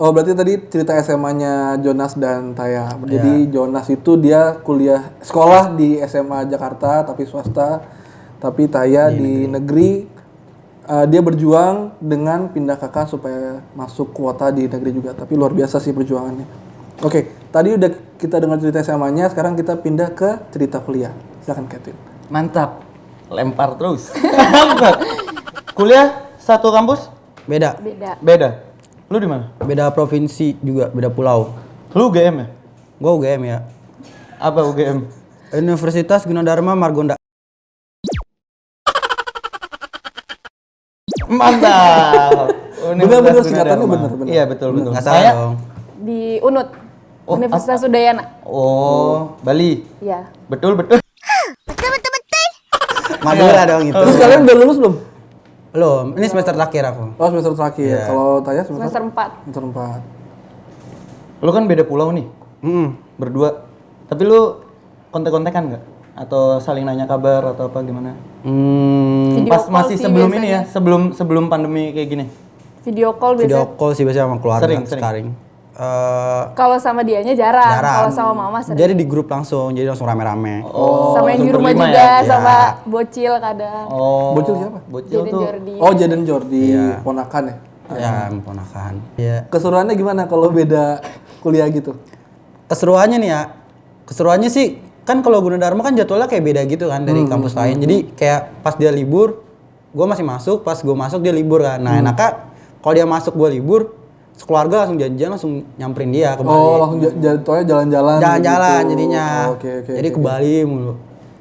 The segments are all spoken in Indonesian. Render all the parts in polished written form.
Oh, berarti tadi cerita SMA-nya Jonas dan Taya. Jadi Jonas itu dia kuliah sekolah di SMA Jakarta tapi swasta, tapi Taya di negeri. Dia berjuang dengan pindah kakak supaya masuk kuota di negeri juga. Tapi luar biasa sih perjuangannya. Oke, tadi udah kita dengar cerita SMA-nya, sekarang kita pindah ke cerita kuliah. Silakan Kevin. Mantap. Lempar terus. Kuliah satu kampus? Beda. Beda. Lu di mana? Beda provinsi juga, beda pulau. Lu UGM ya? Gua UGM ya. Apa UGM? Universitas Gunadarma Margonda. Mantap. Bener-bener singkatannya bener. Iya betul. Nggak salah dong. Di UNUD. Universitas Udayana. Oh, Bali. Iya. Betul. Madura dong itu. Terus kalian udah lulus belum? Belum, ini semester terakhir aku. Oh, semester terakhir. Kalau Taya Semester 4. Semester 4. Lu kan beda pulau nih. Berdua. Tapi lu kontek-kontekan nggak? Atau saling nanya kabar atau apa gimana? Video Pas call masih sih sebelum biasanya. ini ya, sebelum pandemi kayak gini. Video call biasanya. Video call sih biasanya sama keluarga Sering. sekarang. Kalau sama dianya jarang. Kalau sama mama sering. Jadi di grup langsung, jadi langsung rame-rame. Sama yang di rumah berlima juga, ya? sama bocil kadang. Oh. Bocil siapa? Bocil Jaden tuh. Jordi. Oh, Jaden Jordi, ponakan ya. Ya, ponakan. Iya. Keseruannya gimana kalau beda kuliah gitu? Keseruannya nih ya. Keseruannya sih kan kalau Gunadarma kan jadwalnya kayak beda gitu kan dari kampus lain. Jadi kayak pas dia libur, gue masih masuk, pas gue masuk dia libur kan. Nah, enaknya kalau dia masuk gue libur, sekeluarga langsung janjian langsung nyamperin dia ke Bali. Oh, langsung jadwalnya jalan-jalan. Jalan-jalan gitu. jadinya. Oke. Jadi ke Bali mulu.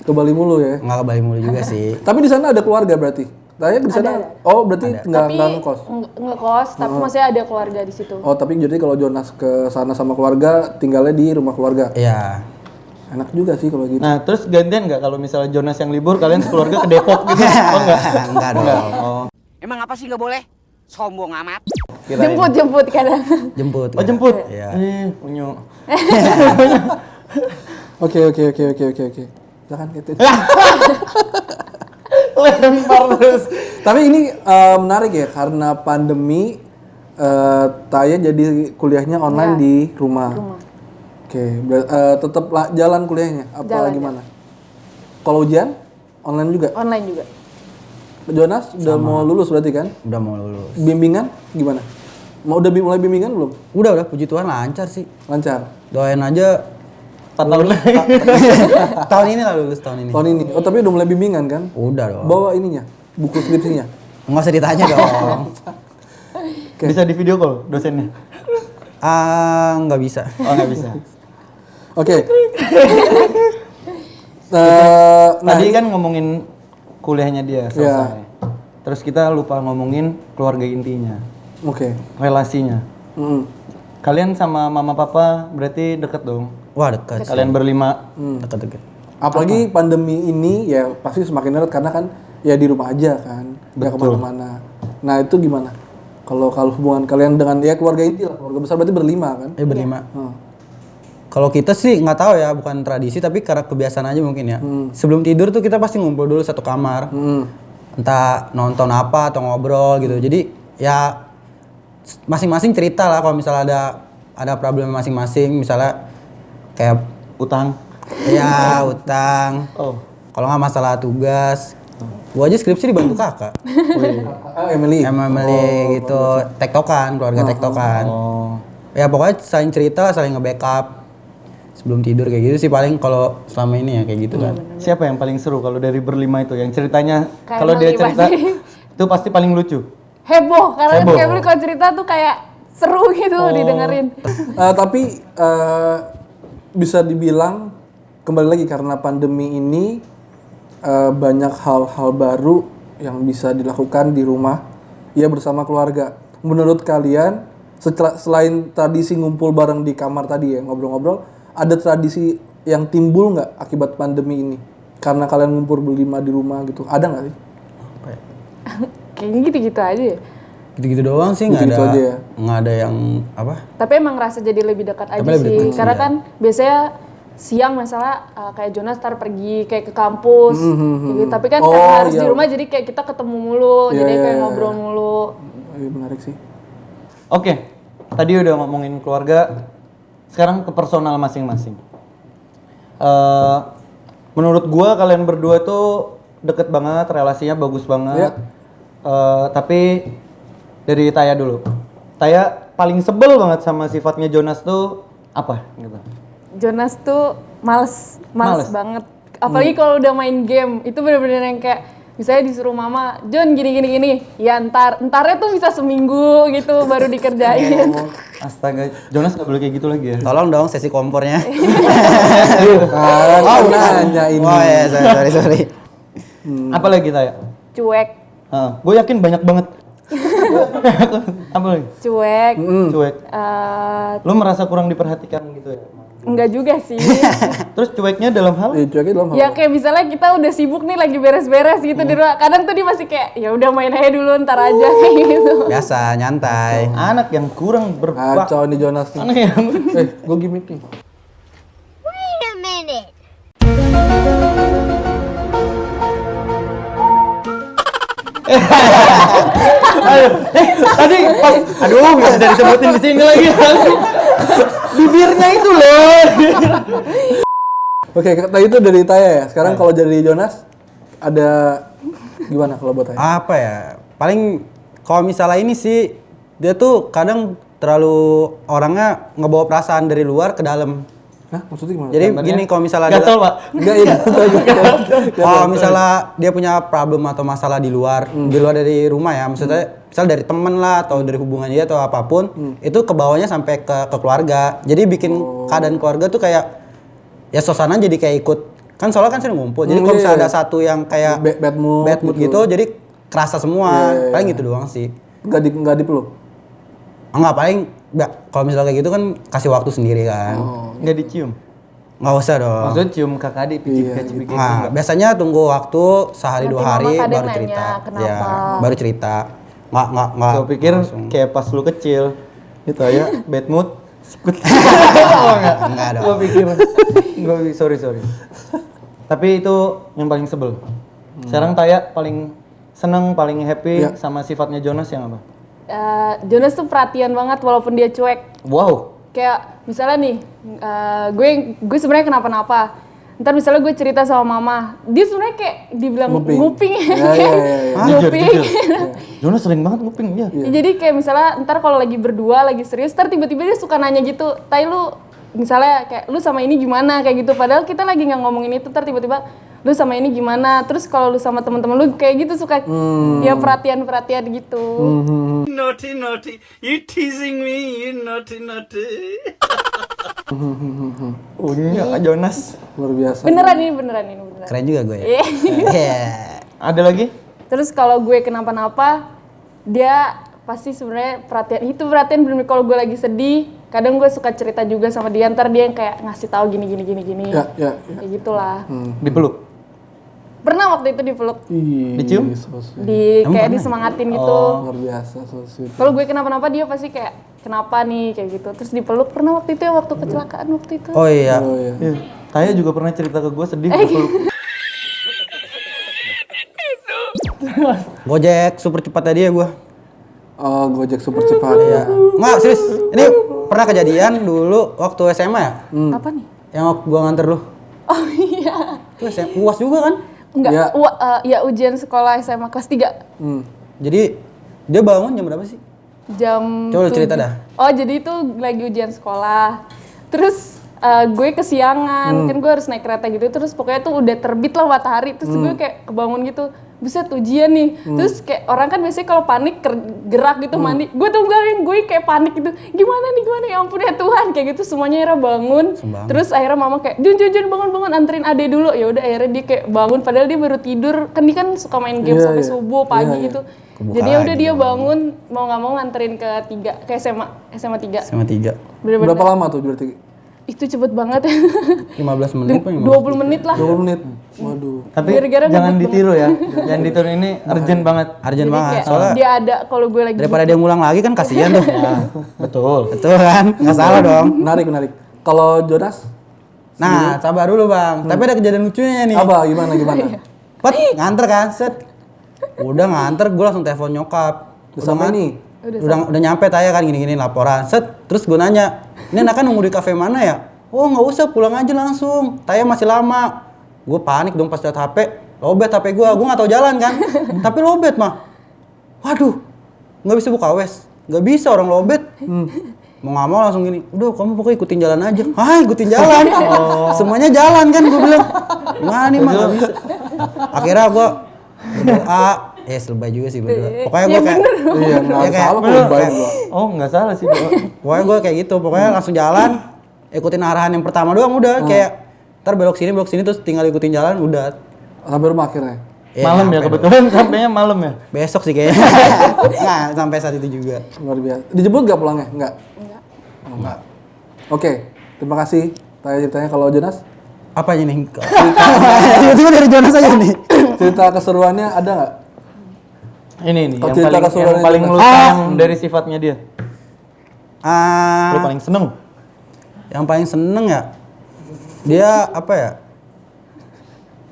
Ke Bali mulu ya. Enggak ke Bali mulu juga sih. Tapi di sana ada keluarga berarti. Tanya di sana. Oh, berarti nggak ngekos. Ngekos, tapi maksudnya ada keluarga di situ. Oh, tapi jadi kalau Jonas ke sana sama keluarga, tinggalnya di rumah keluarga. Iya. Enak juga sih kalau gitu. Nah, terus gantian nggak kalau misalnya Jonas yang libur, kalian sekeluarga ke Depok gitu? Oh enggak? Enggak dong. Oh. Emang apa sih nggak boleh? Sombong amat. Kirain. Jemput kadang. Jemput. Oh, jemput? Iya. Unyu. Oke. Silakan gitu. Lempar terus. Tapi ini menarik ya karena pandemi Taya jadi kuliahnya online di rumah. Oke, tetap jalan kuliahnya apa Jalan, gimana? Kalau ujian online juga? Online juga. Jonas udah mau lulus berarti kan? Udah mau lulus. Bimbingan gimana? Udah mulai bimbingan belum? Udah puji Tuhan lancar sih. Lancar. Doain aja 4 tahun lagi. tahun ini lah lulus tahun ini. Tahun ini. Oh, tapi udah mulai bimbingan kan? Udah dong. Bawa ininya, buku skripsinya. Nggak usah ditanya dong. Bisa di video call dosennya? Nggak bisa. Oh, nggak bisa. Oke. Tadi kan ngomongin kuliahnya dia selesai. Terus kita lupa ngomongin keluarga intinya. Oke. Relasinya. Kalian sama mama papa berarti deket dong? Wah dekat. Kalian berlima? Dekat. Apalagi pandemi ini ya pasti semakin erat karena kan ya di rumah aja kan, nggak kemana-mana. Nah itu gimana? Kalau hubungan kalian dengan ya keluarga inti lah, keluarga besar berarti berlima kan? Berlima. Kalau kita sih nggak tahu ya, bukan tradisi tapi karena kebiasaan aja mungkin ya. Sebelum tidur tuh kita pasti ngumpul dulu satu kamar. Entah nonton apa atau ngobrol gitu. Jadi ya masing-masing cerita lah kalau misalnya ada problem masing-masing, misalnya kayak Utang? ya utang. Oh. Kalau nggak masalah tugas. Gua aja skripsi dibantu kakak. Emily. Gitu. Tektokan, keluarga tektokan. Oh. Ya pokoknya saling cerita, saling nge-backup. Sebelum tidur kayak gitu sih paling kalau selama ini ya kayak gitu kan. Siapa yang paling seru kalau dari berlima itu? Yang ceritanya Kayak kalau dia Emily cerita pasti. itu pasti paling lucu. Heboh, karena Heboh. Kevin kalau cerita tuh kayak seru gitu didengerin. Tapi bisa dibilang kembali lagi karena pandemi ini banyak hal-hal baru yang bisa dilakukan di rumah ya bersama keluarga. Menurut kalian selain tradisi ngumpul bareng di kamar tadi ya ngobrol-ngobrol, ada tradisi yang timbul nggak akibat pandemi ini? Karena kalian ngumpul berlima di rumah gitu, ada nggak sih? Kayaknya gitu-gitu aja ya. Gitu-gitu doang sih, nggak Gitu-gitu ada aja ya? nggak ada yang apa. Tapi emang rasa jadi lebih dekat aja lebih sih. dekat sih, Karena ya. kan biasanya siang misalnya kayak Jonas pergi kayak ke kampus gitu. Tapi kan Oh, karena harus iya. di rumah jadi kayak kita ketemu mulu, Iya, jadi iya, kayak iya. ngobrol mulu. Menarik sih. Oke. Tadi udah ngomongin keluarga, sekarang ke personal masing-masing. Menurut gua kalian berdua tuh deket banget, relasinya bagus banget. Tapi dari Taya dulu. Taya paling sebel banget sama sifatnya Jonas tuh apa gitu? Jonas tuh males banget. Apalagi kalau udah main game, itu bener-bener yang kayak misalnya disuruh mama, Jon gini. Ya entarnya tuh bisa seminggu gitu baru dikerjain. Astaga, Jonas gak boleh kayak gitu lagi ya? Tolong dong sesi kompornya. Nanya ini. Oh ya, sorry. Apa lagi Taya? Cuek. Gue yakin banyak banget. Apa lagi? Cuek. Cuek. Lo merasa kurang diperhatikan gitu ya? Enggak juga sih. Terus cueknya dalam hal? Cueknya dalam Ya kayak misalnya kita udah sibuk nih lagi beres-beres gitu di rumah. Kadang tuh dia masih kayak ya udah main aja dulu ntar aja kayak gitu. Biasa, nyantai. Anak yang kurang berbak. Kacau nih Jonas nih. Anak yang Gue gimmick nih. Wait a minute. tadi pas aduh nggak bisa disebutin di sini lagi. Bibirnya itu loh. Oke, tadi itu dari Taya ya. Sekarang kalau dari Jonas ada gimana kalau buat Taya? Apa ya? Paling kalau misalnya ini sih dia tuh kadang terlalu orangnya ngebawa perasaan dari luar ke dalam. Hah, maksudnya gimana? Jadi gini kalau misalnya Gatel Pak. Enggak ya. kalau misalnya dia punya problem atau masalah di luar dari rumah ya, maksudnya misal dari temen lah atau dari hubungan dia atau apapun, itu kebawanya sampai ke keluarga. Jadi bikin keadaan keluarga tuh kayak ya suasana jadi kayak ikut, kan soalnya kan sering ngumpul. Jadi kalau misalnya ada satu yang kayak bad mood gitu, jadi kerasa semua. Paling gitu doang sih. Enggak dipeluk. Enggak, paling kalau misalnya kayak gitu kan kasih waktu sendiri kan. Nggak dicium. Nggak usah dong. Maksudnya cium kakak adik picik-picik. Nah, biasanya tunggu waktu sehari Nanti 2 hari mama kadang baru nanya cerita. kenapa. Ya, baru cerita. Nggak. Gue pikir langsung. kayak pas lu kecil itu ya bad mood. Enggak dong. Gue pikir. Sorry. Tapi itu yang paling sebel. Sekarang Taya paling seneng, paling happy sama sifatnya Jonas yang apa? Jonas tuh perhatian banget walaupun dia cuek. Wow. Kayak misalnya nih, gue sebenarnya kenapa-napa. Ntar misalnya gue cerita sama mama, dia sebenarnya kayak dibilang nguping. Nguping. Jonas sering banget nguping ya. Jadi kayak misalnya ntar kalau lagi berdua, lagi serius, ntar tiba-tiba dia suka nanya gitu, Tai lu misalnya kayak lu sama ini gimana kayak gitu. Padahal kita lagi nggak ngomongin itu, ntar tiba-tiba lu sama ini gimana. Terus kalau lu sama teman-teman lu kayak gitu suka ya perhatian gitu. Naughty, you teasing me, you naughty. Kak Jonas. Luar biasa. Beneran ini beneran. Keren juga gue ya. Iya. Iya. Ada lagi? Terus kalau gue kenapa-napa, dia pasti sebenarnya perhatian bener kalau gue lagi sedih. Kadang gue suka cerita juga sama dia, ntar dia yang kayak ngasih tahu gini. Ya. Kayak gitulah. Dipeluk. Pernah waktu itu dipeluk, Dicium? kayak disemangatin gitu. Luar biasa, so sweet. Kalau gue kenapa-napa dia pasti kayak kenapa nih kayak gitu. Terus dipeluk pernah waktu itu ya waktu kecelakaan waktu itu. Oh iya. Iya. Taya juga pernah cerita ke gue sedih dipeluk. Gojek super cepat tadi ya gue. Oh, Gojek super cepat. Iya. Nggak, serius. Ini pernah kejadian dulu waktu SMA ya? Apa nih? Yang waktu gua nganter lu. Oh iya. Itu SMA, UAS juga kan? Enggak, Ya. ya ujian sekolah SMA kelas 3. Jadi dia bangun jam berapa sih? Jam Coba lu cerita 7. dah. Oh, jadi itu lagi ujian sekolah. Terus gue kesiangan, kan gue harus naik kereta gitu. Terus pokoknya tuh udah terbit lah matahari. Terus gue kayak kebangun gitu. Buset ujian nih. Terus kayak orang kan biasanya kalau panik gerak gitu mandi. Gue tuh enggak, gue kayak panik gitu. Gimana nih, ya ampun ya Tuhan. Kayak gitu semuanya akhirnya bangun. Terus akhirnya mama kayak, Jun bangun, anterin ade dulu. Ya udah akhirnya dia kayak bangun padahal dia baru tidur. Kan dia kan suka main game sampai subuh pagi gitu. Kebuka Jadi ya udah lagi dia bangun mau nggak mau nganterin ke SMA 3. SMA 3. Bener-bener. Berapa lama tuh berarti? Itu cepet banget ya. 15 menit apa 20 menit lah. 20 menit. Waduh. Tapi Gara-gara jangan ngebut ditiru ya. Jangan ditiru, ini urgent banget. Urgent Jadi banget. kayak Soalnya dia ada kalau gue lagi daripada dia ngulang lagi kan kasihan tuh. Betul. Betul kan? Nggak salah dong. Menarik. Kalau Jonas? Nah, sabar dulu bang. Tapi ada kejadian lucunya nih. Apa? Gimana? Nganter kan, set. Udah nganter, gue langsung telepon nyokap. Sama ini? Udah nyampe Taya kan gini-gini laporan. Set, terus gue nanya, ini anak kan nunggu di kafe mana ya? Oh nggak usah, pulang aja langsung. Taya masih lama. Gue panik dong pas liat HP, lobet HP gue nggak tahu jalan kan. Tapi lobet mah. Waduh, nggak bisa buka wes, nggak bisa orang lobet. Mau nggak mau langsung gini, udah kamu pokoknya ikutin jalan aja. Ikutin jalan. Semuanya jalan kan, gue bilang. Gimana nih mah nggak bisa. Akhirnya gue berdoa, lebay juga sih berdoa. Pokoknya gue kayak, Iya, nggak salah kok lebay gua. Oh nggak salah sih. pokoknya gue kayak gitu. Pokoknya langsung jalan, ikutin arahan yang pertama doang udah. Kayak ntar belok sini terus tinggal ikutin jalan udah. Sampai rumah akhirnya. Malam ya kebetulan sampainya malam ya. Besok sih kayaknya. Nggak sampai saat itu juga. Luar biasa. Dijemput nggak pulangnya? Enggak. Enggak. Oke, terima kasih. Tanya ceritanya. Kalau Jonas, Apanya nih? Tiba-tiba dari Jonas aja nih. cerita keseruannya ada nggak? Ini Kalau yang cerita paling keseluruhan yang paling itu lu kan- sayang dari sifatnya dia. Lu paling seneng. Yang paling seneng ya, dia apa ya?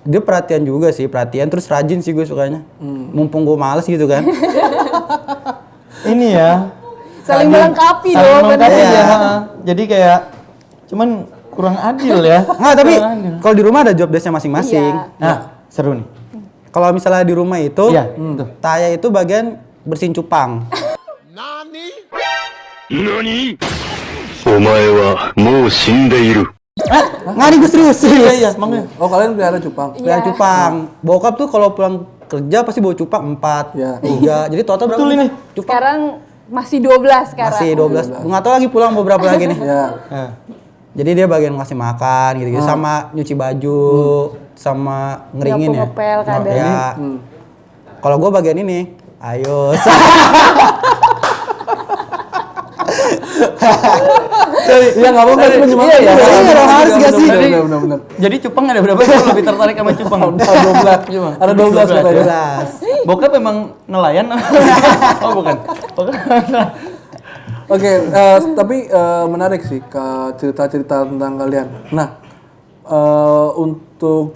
Dia perhatian juga sih, perhatian terus rajin sih gue sukanya. Mumpung gue males gitu kan. Ini ya. Saling melengkapi Saling dong. melengkapi bener. ya. Jadi kayak cuman kurang adil ya. Nggak, tapi Kurang adil. kalau di rumah ada job desk-nya masing-masing. Iya. Nah, seru nih. Kalau misalnya di rumah itu, Iya, tuh. Taya itu bagian bersihin cupang. 何お前はもう死んでいる。 Nggak nih gue serius. Iya, makanya. Oh, kalian pelihara cupang? Pelihara cupang. Bokap tuh kalau pulang kerja pasti bawa cupang 4, Iya. 3. Jadi total berapa? Betul ini. Sekarang masih 12 sekarang. Masih 12. Nggak tahu lagi pulang beberapa lagi nih. Ya. Nah, Jadi dia bagian ngasih makan gitu-gitu sama nyuci baju, sama ngeringin ya. Ngepel kadang. Ya. Kalau gue bagian ini, ayo. Iya, nggak apa-apa. Itu menyemangatkan. Iya, iya, dong, harus nggak sih? Benar. jadi cupang ada berapa sih? Lu lebih tertarik sama cupang? Ada 12. Ada 12 katanya. 12. Bokap emang nelayan? Oh bukan. Oke, tapi menarik sih ke cerita-cerita tentang kalian. Nah, untuk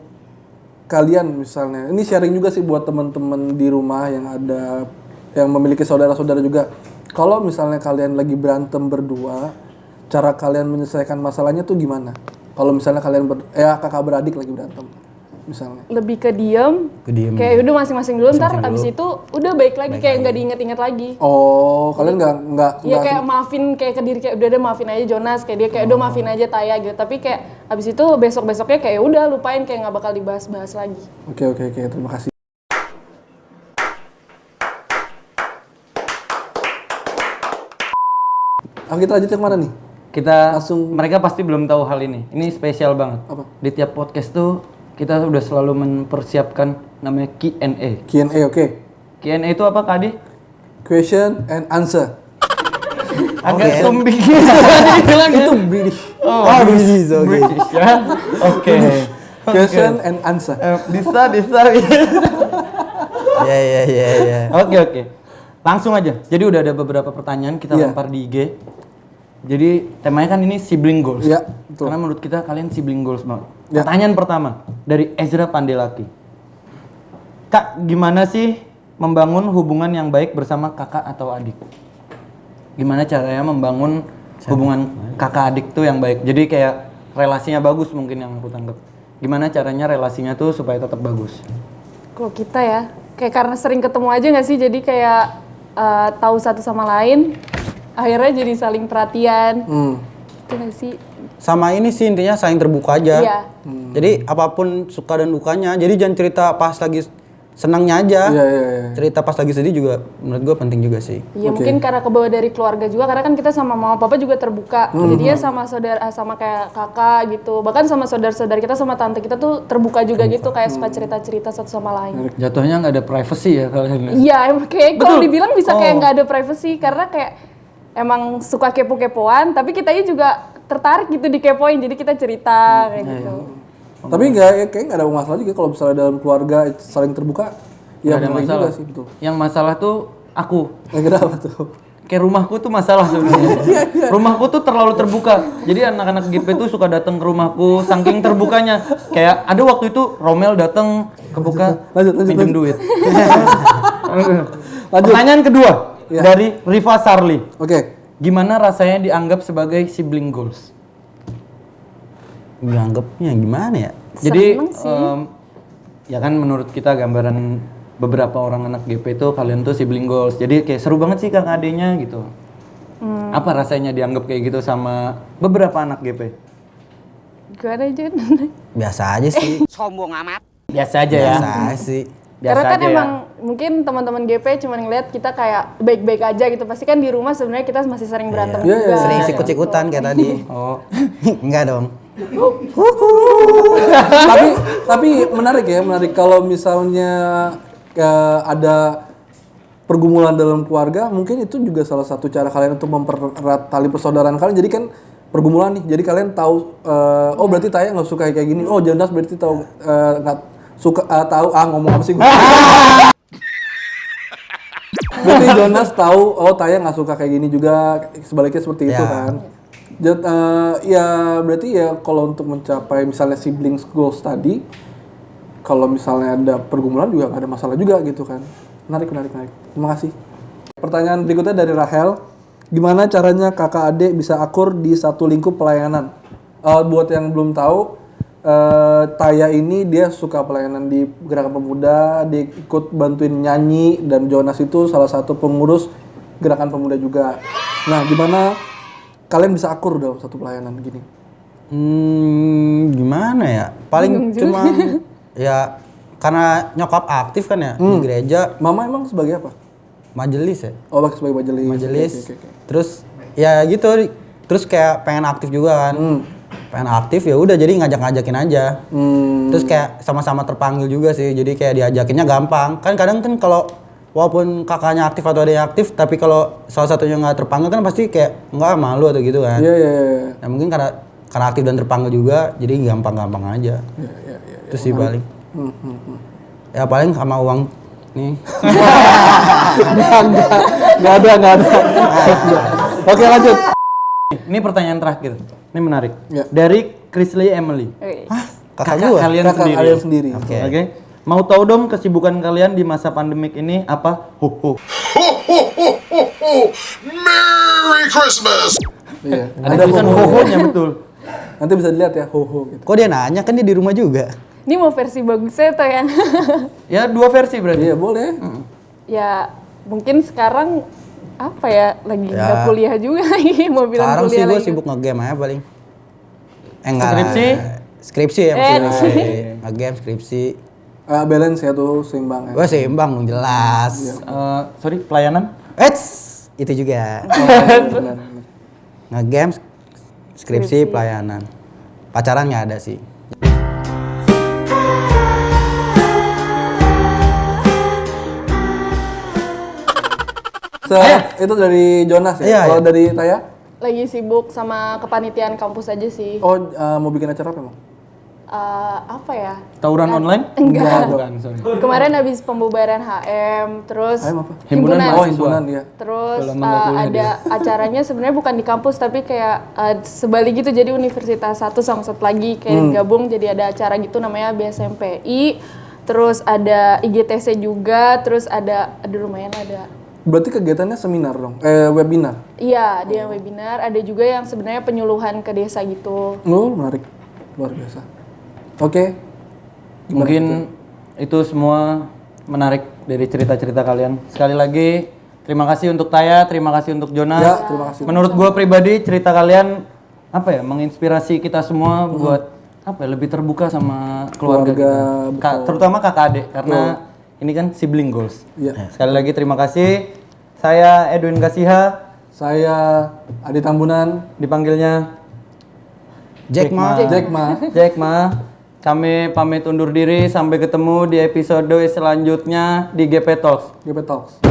kalian misalnya, ini sharing juga sih buat teman-teman di rumah yang ada yang memiliki saudara-saudara juga. Kalau misalnya kalian lagi berantem berdua, cara kalian menyelesaikan masalahnya tuh gimana? Kalau misalnya kalian kakak beradik lagi berantem, misalnya. Lebih ke diem. Kediem. Kayak udah masing-masing dulu, ntar abis itu udah baik lagi, kayak nggak diinget-inget lagi. Oh, kalian nggak Iya kayak maafin kayak ke diri, kayak udah maafin aja Jonas, kayak dia kayak udah maafin aja Taya gitu. Tapi kayak abis itu besok-besoknya kayak udah lupain, kayak nggak bakal dibahas-bahas lagi. Oke, terima kasih. Kita lanjut yang mana nih? Kita Langsung- mereka pasti belum tahu hal ini. Ini spesial banget. Apa? Di tiap podcast tuh kita udah selalu mempersiapkan namanya Q&A. Q&A, oke. Q&A itu apa Kak Adi? Question and answer. Agak zombie. Itu British. Oh, British, oke. British ya. Oke. Question and answer. Bisa. Ya. Oke. Langsung aja. Jadi udah ada beberapa pertanyaan kita Iya. lempar di IG. Jadi temanya kan ini sibling goals. Iya, betul. Karena menurut kita kalian sibling goals banget. Iya. Pertanyaan pertama dari Ezra Pandelaki. Kak, gimana sih membangun hubungan yang baik bersama kakak atau adik? Gimana caranya membangun hubungan kakak adik tuh yang baik? Jadi kayak relasinya bagus mungkin yang aku tangkap. Gimana caranya relasinya tuh supaya tetap bagus? Kalau kita ya, kayak karena sering ketemu aja nggak sih, jadi kayak tahu satu sama lain, akhirnya jadi saling perhatian. Itu nggak sih? Sama ini sih intinya saling terbuka aja. Iya. Jadi apapun suka dan dukanya. Jadi jangan cerita pas lagi senangnya aja. Iya. Cerita pas lagi sedih juga menurut gue penting juga sih. Iya mungkin karena kebawa dari keluarga juga, karena kan kita sama mama papa juga terbuka. Jadi dia sama saudara, sama kayak kakak gitu. Bahkan sama saudara-saudara kita, sama tante kita tuh terbuka juga gitu, kayak suka cerita-cerita satu sama lain. Jatuhnya nggak ada privacy ya kalian. Iya, emang kayak kalau dibilang bisa kayak nggak ada privacy, karena kayak emang suka kepo-kepoan, tapi kitanya juga tertarik gitu dikepoin, jadi kita cerita kayak gitu. Tapi kayak nggak ada masalah juga kalau misalnya dalam keluarga saling terbuka. Ya Nggak ada benar masalah juga sih, betul. Yang masalah tuh aku. Kenapa tuh? Kayak rumahku tuh masalah sebenarnya. Rumahku tuh terlalu terbuka. Jadi anak-anak GP tuh suka datang ke rumahku saking terbukanya. Kayak ada waktu itu Romel datang kebuka Lanjut. pinjam duit. Lanjut. Pertanyaan kedua. Ya. Dari Riva Sarli. Oke. Gimana rasanya dianggap sebagai sibling goals? Dianggapnya gimana ya? Jadi Seneng sih. ya kan menurut kita gambaran beberapa orang anak GP itu kalian tuh sibling goals. Jadi kayak seru banget sih kakak adenya gitu. Apa rasanya dianggap kayak gitu sama beberapa anak GP? Gimana Jun? Biasa aja sih. Sombong amat. Biasa aja ya. Biasa aja sih. Biasa Karena kan aja ya. emang mungkin teman-teman GP cuma ngeliat kita kayak baik-baik aja gitu. Pasti kan di rumah sebenarnya kita masih sering berantem Iya, juga. iya. Sering sikut-sikutan kayak tadi. Oh. Enggak dong. tapi menarik kalau misalnya ada pergumulan dalam keluarga, mungkin itu juga salah satu cara kalian untuk mempererat tali persaudaraan kalian. Jadi kan pergumulan nih, jadi kalian tahu oh berarti Taya nggak suka kayak gini, oh Jonas berarti tahu nggak suka tahu ngomong apa sih gue. Berarti Jonas tahu oh Taya nggak suka kayak gini juga, sebaliknya seperti itu Ya. kan. Ya berarti ya kalau untuk mencapai misalnya siblings goals tadi, kalau misalnya ada pergumulan juga nggak ada masalah juga gitu kan. Menarik. Terima kasih. Pertanyaan berikutnya dari Rahel. Gimana caranya kakak adik bisa akur di satu lingkup pelayanan? Buat yang belum tahu, Taya ini dia suka pelayanan di Gerakan Pemuda, dia ikut bantuin nyanyi, dan Jonas itu salah satu pengurus Gerakan Pemuda juga. Nah, gimana kalian bisa akur dalam satu pelayanan gini? Gimana ya? Paling cuma ya karena nyokap aktif kan ya di gereja, Mama emang sebagai apa? majelis ya. Oh, sebagai majelis. Majelis. Oke. Terus ya gitu, terus kayak pengen aktif juga kan. Pengen aktif ya udah jadi ngajak-ngajakin aja. Terus kayak sama-sama terpanggil juga sih. Jadi kayak diajakinnya gampang. Kan kadang kan kalau walaupun kakaknya aktif atau ada yang aktif, tapi kalau salah satunya nggak terpanggil kan pasti kayak nggak malu atau gitu kan. Iya. Nah mungkin karena aktif dan terpanggil juga, jadi gampang-gampang aja. Iya. Itu sih paling. Ya paling sama uang nih. Nggak ada. Oke, lanjut. Ini pertanyaan terakhir. Ini menarik. Ya. Dari Chrisley Emily. Oke. Kakak gua. kalian Kakak sendiri. kalian sendiri. Oke. Mau tahu dong kesibukan kalian di masa pandemik ini apa? Merry Christmas! Iya. Ada tulisan hohonya betul. Nanti bisa dilihat ya, ho gitu. Kok dia nanya, kan dia di rumah juga. Ini mau versi bagusnya tuh ya. Ya dua versi berarti. Iya, boleh. Ya mungkin sekarang apa ya lagi nggak Ya. kuliah juga lagi mau bilang Sekarang sih kuliah gue lagi. sibuk nge-game aja paling. Enggak lah. Skripsi? Skripsi ya maksudnya. Nge-game, skripsi. Balance ya tuh, seimbang ya. Gue seimbang dong, jelas. Sorry, pelayanan? Itu juga. Benar. Nge-game, skripsi, pelayanan. Pacaran nggak ada sih. Itu dari Jonas ya? Iya, Kalau iya. dari Taya? Lagi sibuk sama kepanitiaan kampus aja sih. Oh, mau bikin acara apa emang? Apa ya? Tawuran online? Enggak. Bukan, sorry. Kemarin habis pembubaran HM, terus HM apa? Himpunan Oh, himpunan ya. Terus Kalau nggak kuliah ada acaranya sebenarnya bukan di kampus tapi kayak sebalik gitu, jadi universitas satu sama satu lagi kayak gabung jadi ada acara gitu namanya BSMPI. Terus ada IGTC juga, terus ada lumayan ada. Berarti kegiatannya seminar dong? Webinar? Iya, ada yang webinar, ada juga yang sebenarnya penyuluhan ke desa gitu. Oh, menarik. Luar biasa. Oke. Gimana Mungkin itu semua menarik dari cerita-cerita kalian. Sekali lagi terima kasih untuk Taya, terima kasih untuk Jonas. Ya, terima kasih. Menurut gua pribadi cerita kalian apa ya, menginspirasi kita semua buat apa ya, lebih terbuka sama keluarga kita. betul. Terutama kakak adik karena ini kan sibling goals. Iya. Sekali lagi terima kasih. Saya Edwin Kasiha, Saya Adi Tambunan. dipanggilnya Jack Ma. Jack Ma. Kami pamit undur diri, sampai ketemu di episode selanjutnya di GP Talks. GP Talks.